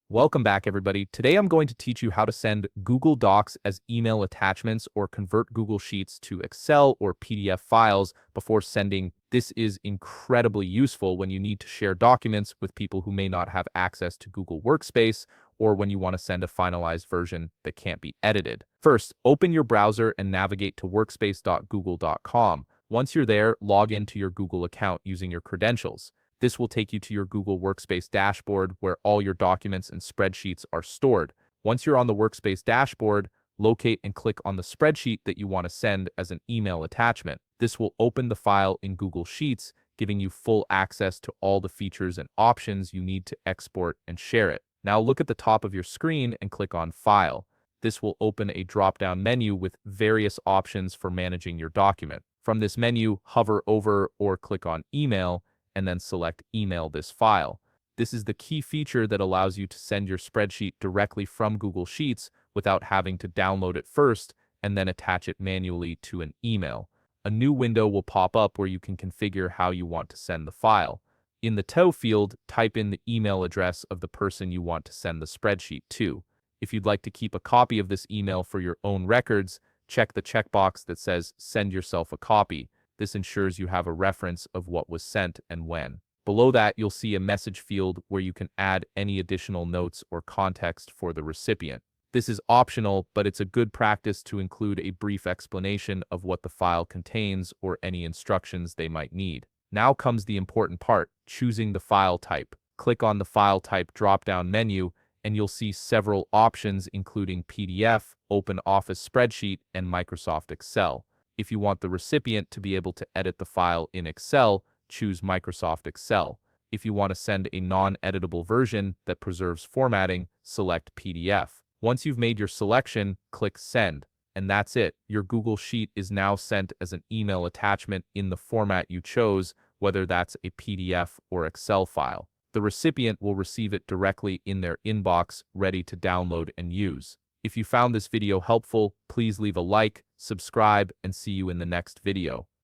Welcome back, everybody. Today I'm going to teach you how to send Google Docs as email attachments or convert Google Sheets to Excel or PDF files before sending. This is incredibly useful when you need to share documents with people who may not have access to Google Workspace or when you want to send a finalized version that can't be edited. First, open your browser and navigate to workspace.google.com. Once you're there, log into your Google account using your credentials. This will take you to your Google Workspace dashboard where all your documents and spreadsheets are stored. Once you're on the Workspace dashboard, locate and click on the spreadsheet that you want to send as an email attachment. This will open the file in Google Sheets, giving you full access to all the features and options you need to export and share it. Now look at the top of your screen and click on File. This will open a drop-down menu with various options for managing your document. From this menu, hover over or click on Email, and then select Email this file. This is the key feature that allows you to send your spreadsheet directly from Google Sheets without having to download it first and then attach it manually to an email. A new window will pop up where you can configure how you want to send the file. In the To field, type in the email address of the person you want to send the spreadsheet to. If you'd like to keep a copy of this email for your own records, check the checkbox that says Send yourself a copy. This ensures you have a reference of what was sent and when. Below that, you'll see a message field where you can add any additional notes or context for the recipient. This is optional, but it's a good practice to include a brief explanation of what the file contains or any instructions they might need. Now comes the important part, choosing the file type. Click on the File Type drop-down menu, and you'll see several options including PDF, Open Office Spreadsheet, and Microsoft Excel. If you want the recipient to be able to edit the file in Excel, choose Microsoft Excel. If you want to send a non-editable version that preserves formatting, select PDF. Once you've made your selection, click Send. And that's it. Your Google Sheet is now sent as an email attachment in the format you chose, whether that's a PDF or Excel file. The recipient will receive it directly in their inbox, ready to download and use. If you found this video helpful, please leave a like, subscribe, and see you in the next video.